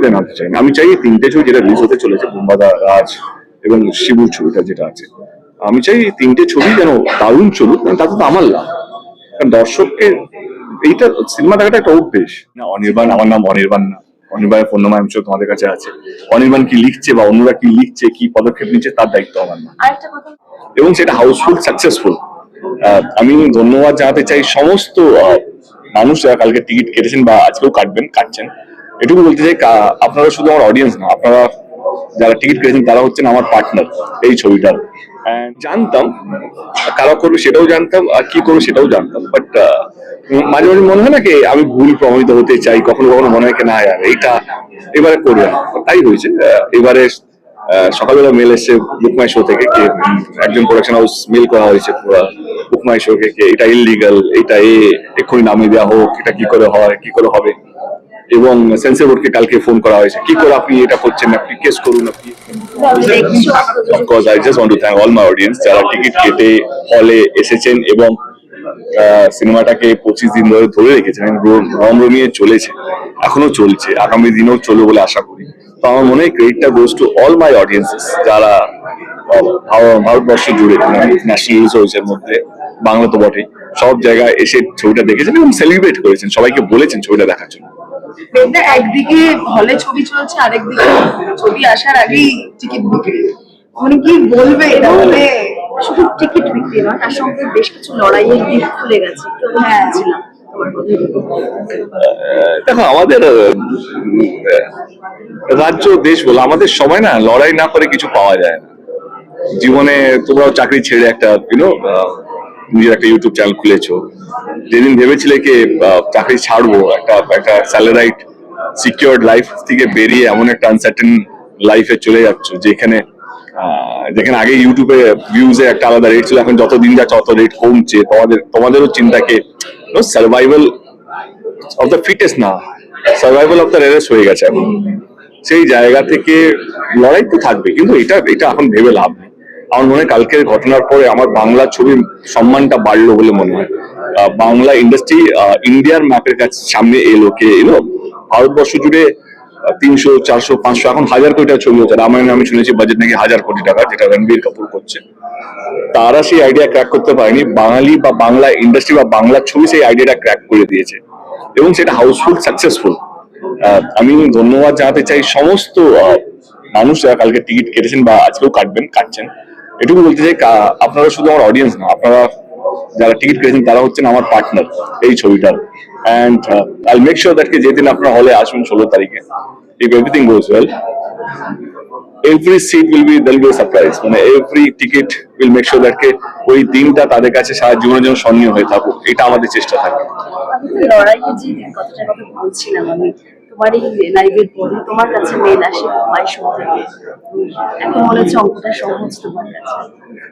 ছবিতে নামতে চাই না। আমি চাই তিনটে ছবি যেটা রিলিজ হতে চলেছে, বুম্বাদা, রাজ এবং শিবুর ছবিটা যেটা আছে, আমি চাই এই তিনটে ছবি যেন দারুণ চলুক, তাতে তো আমার লাভ। কারণ দর্শককে এইটা সিনেমা দেখাটা একটা অভ্যেস না। অনির্বাণ, আমার নাম অনির্বাণ না, অনির্বাণের ফোন নাম্বার আমি তোমাদের কাছে আছে। অনির্বাণ কি লিখছে বা অন্যরা কি লিখছে, কি পদক্ষেপ নিচ্ছে, তার দায়িত্ব আমার না। এবং সেটা হাউসফুল সাকসেসফুল। আমি ধন্যবাদ জানাতে চাই সমস্ত মানুষ যারা কালকে টিকিট কেটেছেন বা আজকেও কাটছেন। এটুকু বলতে চাই, আপনারা শুধু আমার অডিয়েন্স না, আপনারা যারা টিকিট কেটেছেন তারা হচ্ছেন আমার পার্টনার এই ছবিটার। জানতাম কারা করবে সেটাও জানতাম, আর কি করবে সেটাও জানতাম, বাট মাঝে মাঝে মনে হয় না কি আমি ভুল প্রমাণিত হতে চাই, কখনো কখনো মনে হয় কি না এইটা এবারে করবে না, তাই হয়েছে। এবারে সকালবেলা মেল এসছে বুকমাই শো থেকে, একজন প্রোডাকশন হাউস মেল করা হয়েছে বুকমাই শো কে এটা ইললিগাল, এটা এক্ষুনি নামিয়ে দেওয়া হোক, এটা কি করে হয়, কি করে হবে। এবং সেন্সর বোর্ডকে কালকে ফোন করা হয়েছে, কি করে আপনি এটা করছেন, আপনি কেস করুন। আপনি I just want to thank all my audience যারা টিকিট কেটে হলে এসেছেন এবং সিনেমাটাকে 25 দিন ধরে রেখেছেন, রমরমিয়ে চলেছে, এখনো চলছে, আগামী দিনেও চলবে বলে আশা করি। তো আমার মনে হয় ক্রেডিটটা goes to all my audiences যারা ভারতবর্ষ জুড়ে ন্যাশনাল রিসোর্সের মধ্যে, বাংলা তো বটেই, সব জায়গায় এসে ছবিটা দেখেছেন এবং সেলিব্রেট করেছেন, সবাইকে বলেছেন ছবিটা দেখার জন্য। একদিকে হলে ছবি চলছে, আরেকদিকে ছবি আসার আগেই টিকিট বিক্রি, মানে কি বলবে এটা? মানে শুধু টিকিট বিক্রি নয়, তার সঙ্গে বেশ কিছু লড়াইয়ের দিক খুলে গেছে। হ্যাঁ, দেখো আমাদের রাজ্য দেশ বলে আমাদের সময় না, লড়াই না করে কিছু পাওয়া যায় না জীবনে। তোমরাও চাকরি ছেড়ে একটা নিজের একটা ইউটিউব চ্যানেল খুলেছো, যেদিন ভেবেছিলে কি চাকরি ছাড়বো, একটা স্যালারাইড সিকিউরড লাইফ থেকে বেরিয়ে এমন একটা আনসার্টেন লাইফে চলে যাচ্ছ, যেখানে আগে ইউটিউবে ভিউজে একটা আলাদা রেট ছিল, এখন যত দিন যাচ্ছে তত রেট কমছে। তোমাদেরও চিন্তাকে সার্ভাইভাল অফ দ্য ফিটেস্ট না, সার্ভাইভাল অফ দ্য রেয়ারেস্ট হয়ে গেছে এখন। সেই জায়গা থেকে লড়াই তো থাকবে, কিন্তু এটা এখন ভেবে লাভ নেই। আমার মনে হয় কালকের ঘটনার পরে আমার বাংলা ছবির সম্মানটা বাড়লো বলে মনে হয়। বাংলা ইন্ডাস্ট্রি ইন্ডিয়ার ম্যাপের কাছে সামনে এলো, ভারতবর্ষ জুড়ে 300, 400, 500, এখন 1000 কোটি টাকা ছবি হচ্ছে। রামায়ণ আমি শুনেছি বাজেট নাকি 1000 কোটি টাকা, যেটা রণবীর কাপুর করছে। তারা সেই আইডিয়া ক্র্যাক করতে পারেনি, বাঙালি বা বাংলা ইন্ডাস্ট্রি বা বাংলা ছবি সেই আইডিয়াটা ক্র্যাক করে দিয়েছে এবং সেটা হাউসফুল সাকসেসফুল। আমি ধন্যবাদ জানাতে চাই সমস্ত মানুষ যারা কালকে টিকিট কেটেছেন বা আজকেও কাটছেন। এটুকু বলতে চাই, আপনারা শুধু আমার অডিয়েন্স না, আপনারা যারা টিকিট কেটেছেন তারা হচ্ছেন আমার পার্টনার এই ছবিটার। And I'll make sure that যেদিন আপনারা হলে আসবেন 16 তারিখে, if everything goes well, every seat will be, there will be a surprise, মানে every ticket will make sure that ওই দিনটা তাদের কাছে সারা জীবনের জন্য স্মরণীয় হয়ে থাকুক, এটা আমাদের চেষ্টা থাকবে। লড়াইয়ের যে কথাটার কথা বলছিলাম আমি, তোমার এই লাইভের পরে তোমার কাছে মেল আসে মাই শো থেকে, এখন মনে হচ্ছে অঙ্কটা সহজ তোমার কাছে।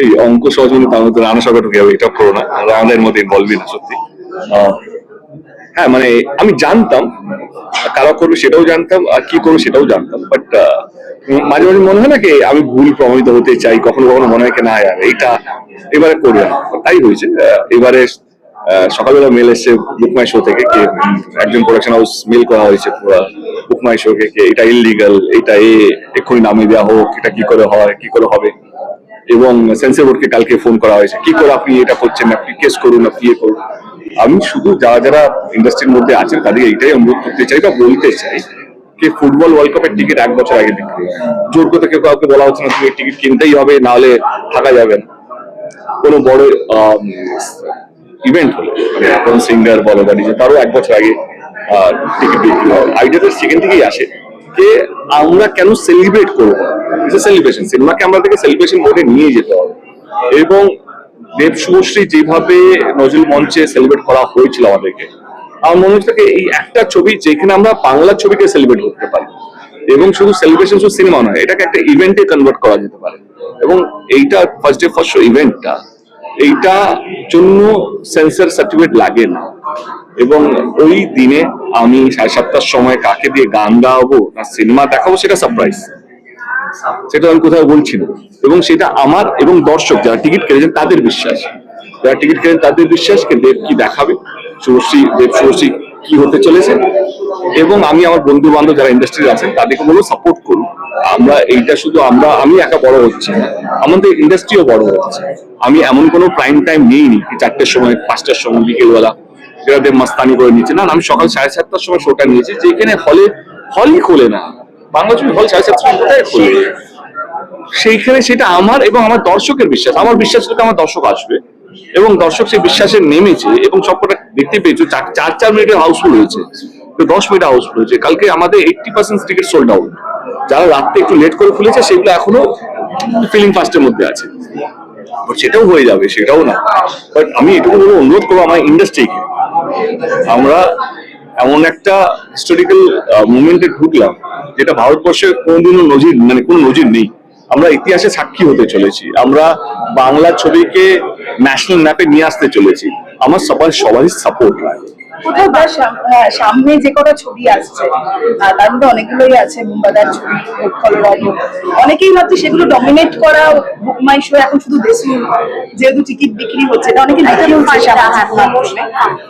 এই অঙ্ক সহজ বলে তার মধ্যে রানা সরকার ঢুকে যাবে, এটা করো না, রানাদের মধ্যে ইনভলভই না সত্যি। হ্যাঁ, মানে আমি জানতাম কারা করবে সেটাও জানতাম, আর কি করবে সেটাও জানতাম, বাট মাঝে মাঝে মনে হয় না কি আমি ভুল প্রমাণিত হতে চাই, কখনো কখনো মনে হয় কি না এইটা এবারে করবে না, তাই হয়েছে। এবারে সকালবেলা মেল এসছে বুকমাই শো থেকে, একজন প্রোডাকশন হাউস মেল করা হয়েছে বুকমাই শো কে এটা ইললিগাল, এটা এক্ষুনি নামিয়ে দেওয়া হোক, এটা কি করে হয়, কি করে হবে। এবং সেন্সর বোর্ডকে কালকে ফোন করা হয়েছে, কি করে আপনি এটা করছেন, আপনি কেস করুন, আপনি করুন। আমি শুধু যারা ইন্ডাস্ট্রির মধ্যে আছেন তাদেরকে এইটাই অনুরোধ করতে চাই বা বলতে চাই যে ফুটবল ওয়ার্ল্ড কাপের টিকিট 1 বছর আগে বিক্রি হয়, জোর করে কেউ কাউকে বলা হচ্ছে না তুমি টিকিট কিনতেই হবে, নাহলে থাকা যাবে না। কোনো বড় ইভেন্ট হলে, মানে কোন সিঙ্গার বলো বা নিজে, তারও 1 বছর আগে টিকিট বিক্রি হয়। আইডিয়াটা সেখান থেকেই আসে যে আমরা কেন সেলিব্রেট করবো, সেলিব্রেশন সিনেমাকে আমাদেরকে সেলিব্রেশন মোডে নিয়ে যেতে হবে। এবং দেব শুভশ্রী যেভাবে নজরুল মঞ্চে সেলিব্রেট করা হয়েছিল আমাদেরকে, আমার মনে হচ্ছে এই একটা ছবি যেখানে আমরা বাংলা ছবিকে সেলিব্রেট করতে পারি, এবং শুধু সেলিব্রেশন শুধু সিনেমা নয়, এটাকে একটা ইভেন্টে কনভার্ট করা যেতে পারে। এবং এইটা ফার্স্ট ডে ফার্স্ট শো ইভেন্টটা, এইটা জন্য সেন্সর সার্টিফিকেট লাগে না। এবং ওই দিনে আমি 7:30টার সময় কাকে দিয়ে গান গাওয়াবো না সিনেমা দেখাবো সেটা সারপ্রাইজ, সেটা আমি কোথাও বলছি না। এবং সেটা আমার এবং দর্শক যারা টিকিট কেটেছেন তাদের বিশ্বাস, যারা টিকিট কেটেছেন তাদের বিশ্বাস দেব কি দেখাবে, দেব শুভশ্রী কি হতে চলেছে, এবং আমি আমার বন্ধু বান্ধব যারা ইন্ডাস্ট্রিতে আছেন তাদেরকে বলবো সাপোর্ট করুন। আমরা এইটা শুধু আমি একা বড় হচ্ছি না, আমাদের ইন্ডাস্ট্রিও বড় হচ্ছে। আমি এমন কোনো প্রাইম টাইম নিইনি 4টের সময় 5টার সময় বিকেলবেলা যেটা দেব মাস্তানি করে নিচ্ছে, না আমি সকাল 7:30টার সময় শোটা নিয়েছি, যেখানে হলই খোলে না, বাংলা ছবি হল 7:30টার কোথায় খোলে, সেইখানে সেটা আমার এবং আমার দর্শকের বিশ্বাস, আমার বিশ্বাস হচ্ছে আমার দর্শক আসবে, এবং দর্শক সেই বিশ্বাসে নেমেছে, এবং সবকটা দেখতে পেয়েছো 4 মিনিটের হাউসফুল হয়েছে, 10 মিনিট হাউসফুল হয়েছে। কালকে আমাদের 80% টিকিট সোল্ড আউট। যারা রাত্রে একটু লেট করে খুলেছে সেগুলো এখনো ফিলিং ফাস্টের মধ্যে আছে, সেটাও হয়ে যাবে, সেটাও না। বাট আমি এটুকু বলে অনুরোধ করবো আমার ইন্ডাস্ট্রিকে, আমরা এমন একটা হিস্টোরিক্যাল মুভমেন্টে ঢুকলাম যেটা ভারতবর্ষে কোনোদিনও কোনো নজির নেই। আমরা ইতিহাসে সাক্ষী হতে চলেছি, আমরা বাংলা ছবিকে ন্যাশনাল ম্যাপে নিয়ে আসতে চলেছি। আমার সবারই সাপোর্ট লাগে। কোথাও বা সামনে যে কটা ছবি আসছে তার মধ্যে অনেকগুলোই আছে, মুম্বাদার ছবি, কলরব, অনেকেই ভাবছে সেগুলো ডমিনেট করা বুক মাই শো এখন শুধু দেশীয়, যেহেতু টিকিট বিক্রি হচ্ছে এটা অনেকে লিখে বলছে সামাজিক মাধ্যমে,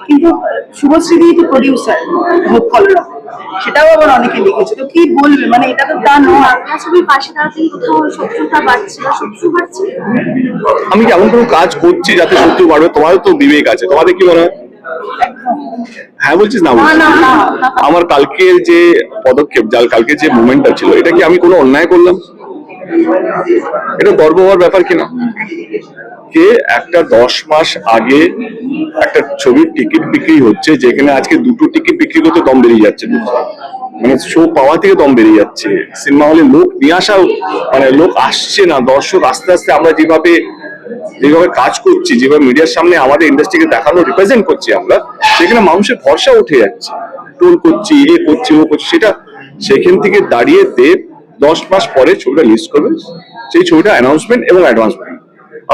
কিন্তু শুভশ্রী তো প্রডিউসার বুক কলরব, সেটাও আবার অনেকে লিখেছে। তো কি বলবে, মানে এটা তো তা নয়। বাংলা ছবির পাশে দাঁড়াতে কোথাও শত্রুতা বাড়ছে বা শত্রু বাড়ছে? আমি কি এমন কোনো কাজ করছি যাতে শত্রু বাড়বে? তোমারও তো বিবেক আছে, তোমাদের কি মনে হয়? হ্যাঁ বলছিস না বলছিস? আমার কালকের যে পদক্ষেপ, কালকে যে মুভমেন্টটা ছিল, এটা কি আমি কোনো অন্যায় করলাম? এটা গর্ব হওয়ার ব্যাপার কিনা? কে একটা 10 মাস আগে একটা ছবির টিকিট বিক্রি হচ্ছে, যেখানে আজকে 2টো টিকিট বিক্রি করতে দম বেরিয়ে যাচ্ছে, মানে শো পাওয়া থেকে দম বেরিয়ে যাচ্ছে, সিনেমা হলে লোক নিয়ে আসা, মানে লোক আসছে না, দর্শক আস্তে আস্তে আমরা যেভাবে কাজ করছি, যেভাবে মিডিয়ার সামনে আমাদের ইন্ডাস্ট্রিকে দেখানো রিপ্রেজেন্ট করছি আমরা, সেখানে মানুষের ভরসা উঠে যাচ্ছে, টোল করছি, করছি, ও করছি, সেটা সেখান থেকে দাঁড়িয়ে দেব 10 মাস পরে ছবিটা লিস্ট করবে, সেই ছবিটা অ্যানাউন্সমেন্ট এবং অ্যাডভান্সমেন্ট।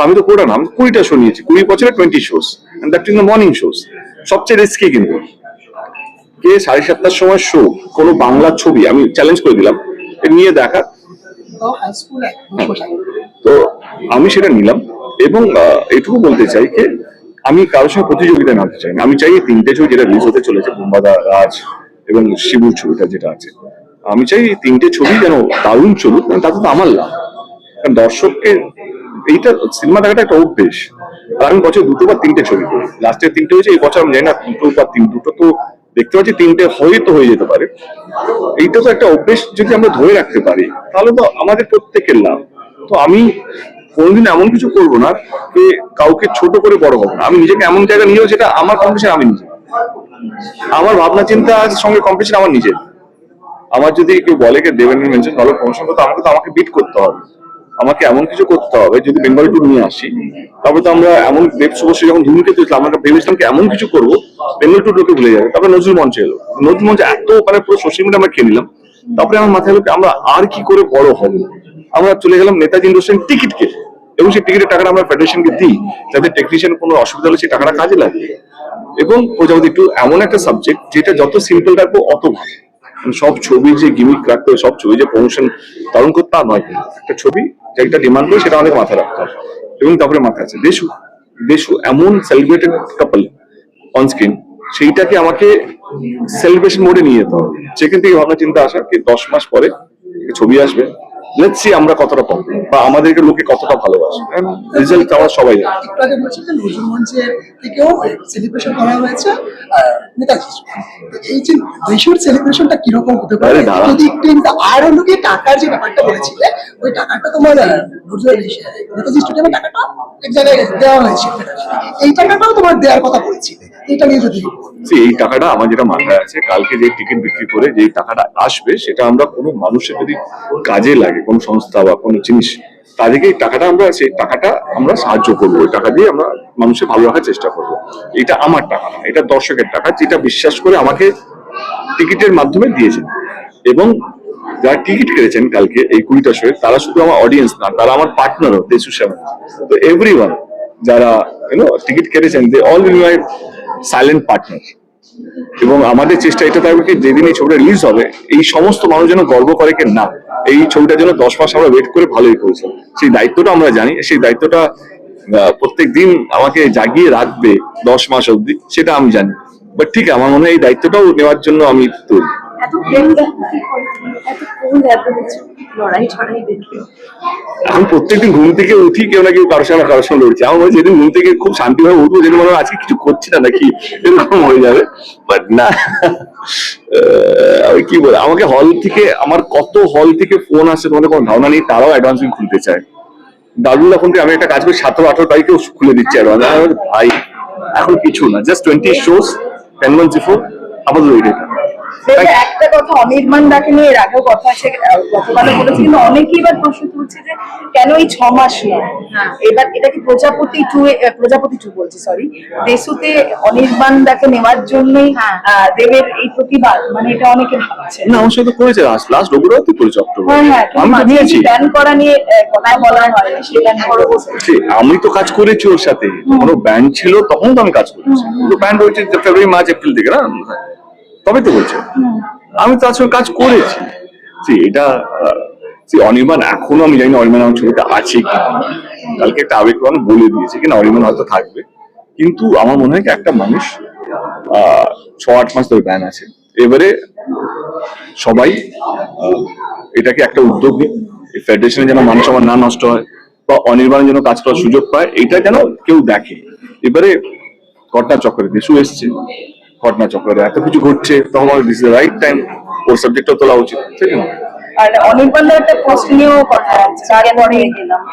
আমি তো কোটা নাম 20টা শো নিয়েছি, 20 বছরে 20 shows, that in the morning shows, সবচেয়ে রিস্কি। কিন্তু কে 7:30টার সময় শো কোনো বাংলা ছবি, আমি চ্যালেঞ্জ করে দিলাম নিয়ে দেখা, তো আমি সেটা নিলাম। এবং এটুকু বলতে চাই যে আমি কারোর সঙ্গে প্রতিযোগিতা নামতে চাই না। আমি চাই এই 3টে ছবি যেটা রিলিজ হতে চলেছে, বুম্বাদা, রাজ এবং শিবুর ছবিটা যেটা আছে, আমি চাই এই 3টে ছবি যেন দারুণ চলুক, তাতে তো আমার লাভ। কারণ দর্শককে এইটা সিনেমা দেখাটা একটা অভ্যেস, আর আমি বছর 2টো বা 3টে ছবি করি, লাস্টের 3টে হয়েছে, এই বছর আমি জানি না 2টো বা 2টো তো দেখতে পাচ্ছি, 3টে হয়তো হয়ে যেতে পারে। এইটা তো একটা অভ্যেস, যদি আমরা ধরে রাখতে পারি তাহলে তো আমাদের প্রত্যেকের লাভ। তো আমি কোনোদিন এমন কিছু করবো না যে কাউকে ছোট করে বড় হবো না। আমি নিজেকে এমন জায়গা নিয়েও যেটা আমার কম্পিটিশন, আমি নিজে, আমার ভাবনা চিন্তার সঙ্গে কম্পিটিশন আমার নিজের। আমার যদি কেউ বলে কে দেবেন্দ্র মেনশন ভালো প্রমোশন করতে, আমাকে বিট করতে হবে, আমাকে এমন কিছু করতে হবে। যদি বেঙ্গল ট্যুর নিয়ে আসি, তারপরে তো আমরা এমন দেব শুভশ্রী যখন ধূমকেতু ছিলাম, আমরা ভেবেছিলাম কি এমন কিছু করবো বেঙ্গল ট্যুর লোকে ভুলে যাবে। তারপরে নজরুল মঞ্চে এলো, নজরুল মঞ্চে এত মানে পুরো সোশ্যাল মিডিয়া আমরা খেয়ে নিলাম। তারপরে আমার মাথায় হলো আমরা আর কি করে বড় হবো, আমরা চলে গেলাম নেতাজি ইন্ডাস্ট্রিয়াল টিকিট কে, এবং সেই টিকিটের টাকাটা আমরা ফেডারেশনকে দিই, যাতে টেকনিশিয়ান কোনো অসুবিধা হলে সেই টাকাটা কাজে লাগে। এবং প্রজাপতি একটু এমন একটা সাবজেক্ট যেটা যত সিম্পল রাখবো অত ভালো। সব ছবি যে গিমিক রাখতে হবে, সব ছবি যে প্রমোশন ধারণ করতে, তা নয়। একটা ছবি যেটা ডিমান্ড করে সেটা অনেক মাথায় রাখতে হবে। এবং তারপরে মাথায় আছে দেশু এমন সেলিব্রেটেড কাপল অন স্ক্রিন, সেইটাকে আমাকে সেলিব্রেশন মোডে নিয়ে যেতে হবে। সেখান থেকে ভাবনা চিন্তা আসা কি 10 মাস পরে ছবি আসবে, লেটস সি আমরা কতটা পাবো বা আমাদেরকে লোকে কতটা ভালোবাসে, রেজাল্ট আমরা সবাই জানি। একটু আগে বলছি যে নজরুল মঞ্চের থেকেও সেলিব্রেশন করা হয়েছে নেতাজি। এই যে দেশের সেলিব্রেশনটা কিরকম হতে পারে যদি একটু, আর হলো কি টাকার যে ব্যাপারটা বলেছিলে, ওই টাকাটা তোমার নেতাজি স্টেডিয়ামের টাকাটা এক জায়গায় দেওয়া হয়েছে, এই টাকাটাও তোমার দেওয়ার কথা বলেছিলে, এটা নিয়ে যদি এই টাকাটা আমার যেটা মাথায় আছে, কালকে যে টিকিট বিক্রি করে যে টাকাটা আসবে, সেটা আমরা কোনো মানুষের যদি কাজে লাগে, কোনো সংস্থা বা কোনো জিনিস, তাদেরকে এই টাকাটা সেই টাকাটা আমরা সাহায্য করবো। ওই টাকা দিয়ে আমরা মানুষের ভালো রাখার চেষ্টা করবো। এটা আমার টাকা না, এটা দর্শকের টাকা, যেটা বিশ্বাস করে আমাকে টিকিটের মাধ্যমে দিয়েছেন। এবং যারা টিকিট কেটেছেন কালকে এই 20টা শোয়ে, তারা শুধু আমার অডিয়েন্স না, তারা আমার পার্টনারও, দেশু সেভেন। তো এভরিওয়ান যারা টিকিট কেটেছেন, they all will my silent partner. এবং আমাদের চেষ্টা এটা থাকবে কি, যেদিন এই ছবিটা রিলিজ হবে, এই সমস্ত মানুষ যেন গর্ব করে কি না, এই ছবিটার জন্য 10 মাস আমরা ওয়েট করে ভালোই করেছি। সেই দায়িত্বটা আমরা জানি, সেই দায়িত্বটা প্রত্যেক দিন আমাকে জাগিয়ে রাখবে 10 মাস অব্দি, সেটা আমি জানি। বাট ঠিক আমার মনে হয় এই দায়িত্বটাও নেওয়ার জন্য আমি তৈরি। এত প্রেম কি করে তুমি? এত ফুল, এত কিছু লড়াই ছড়াই দেখে এখন প্রত্যেকদিন ঘুম থেকে উঠি কেউ না কেউ কারোর সঙ্গে কারোর সঙ্গে লড়ছে। আমার মনে হয় যেদিন ঘুম থেকে খুব শান্তিভাবে উঠবো, যেদিন মনে হয় আজকে কিছু করছি না নাকি এরকম হয়ে যাবে। বাট না, আমি কি বলে, আমাকে হল থেকে, আমার কত হল থেকে ফোন আসছে তোমাদের কোনো ধারণা নেই, তারাও অ্যাডভান্স বুকিং খুলতে চায়। দারুল এখন থেকে আমি একটা কাজ করি 17-18 তারিখেও খুলে দিচ্ছি অ্যাডভান্স। ভাই এখন কিছু না, জাস্ট 20 shows 10 months before, আপাতত এইটা। দেখবে, একটা কথা অনির্বাণ দাকে নিয়ে এর আগেও কথা আসে, গতকালও বলেছি, কিন্তু অনেকেই এবার প্রশ্ন তুলছে যে কেন এই 6 মাস নয়। এবার এটা কি প্রজাপতি 2 বলছি, সরি, দেশুতে অনির্বাণ দাকে নেওয়ার জন্যই দেবের এই প্রতিবাদ, মানে এটা অনেকে ভাবছে। না, আমার সাথে তো করেছে লাস্ট রবিবার তো করেছে অক্টোবর। হ্যাঁ, আমি তো নিয়েছি। ব্যান করা নিয়ে কথা বলা হয়, সেটা বড় সে, আমি তো কাজ করেছি ওর সাথে, কোনো ব্যান্ড ছিল তখন তো আমি কাজ করেছি। তো ব্যান্ড হয়েছে ফেব্রুয়ারি মার্চ এপ্রিল থেকে না, তবে তো বলছে আমি তো আসলে কাজ করেছি। এটা অনির্বাণ এখনো আমি জানি না অনির্বাণ আমার ছবিটা আছে কি। কালকে একটা আবেগ বলে দিয়েছে কিনা অনির্বাণ হয়তো থাকবে, কিন্তু আমার মনে হয় কি একটা মানুষ 6-8 মাস ধরে ব্যান আছে, এবারে সবাই এটাকে একটা উদ্যোগ নিক, এই ফেডারেশনে যেন মানুষ আমার না নষ্ট হয় বা অনির্বাণের জন্য কাজ করার সুযোগ পায়, এইটা যেন কেউ দেখে। এবারে ঘটনা চক্রে দেশু এসছে, ঘটনা চক্রে এত কিছু ঘটছে, তখন this is the right time or সাবজেক্টটা তোলা উচিত, ঠিক না? আর অনির্বাণ দার একটা পোস্ট নিয়েও কথা হচ্ছে, তারপরে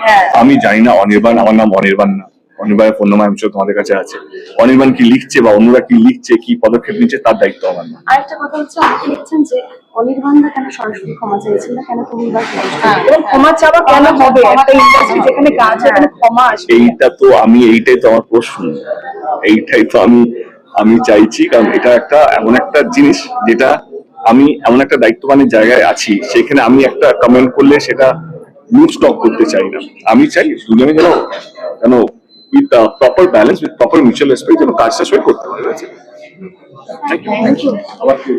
হ্যাঁ, আমি জানি না অনির্বাণ, আমার নাম অনির্বাণ না, অনির্বাণের ফোন নাম্বার আমি তোমাদের কাছে আছে। অনির্বাণ কি লিখছে বা অন্যরা কি লিখছে, কি পদক্ষেপ নিচ্ছে, তার দায়িত্ব আমার না। আরেকটা কথা হচ্ছে, অনেকে লিখছেন যে অনির্বাণ দা কেন সরাসরি ক্ষমা চাইছেন না, কেন তুমি বা এবং ক্ষমা চাওয়া কেন হবে একটা ইন্ডাস্ট্রি যেখানে কাজ হয়, এখানে ক্ষমা আসবে? এইটাই তো আমার প্রশ্ন, এইটাই তো আমি চাইছি, কারণ এটা এমন একটা জিনিস যেটা আমি এমন একটা দায়িত্ববানের জায়গায় আছি, সেখানে আমি একটা কমেন্ট করলে সেটা লুজ স্টক করতে চাই না। আমি চাই দুজনে যেন with proper balance, with proper mutual respect যেন কাজটা সবাই করতে পারে। Thank you.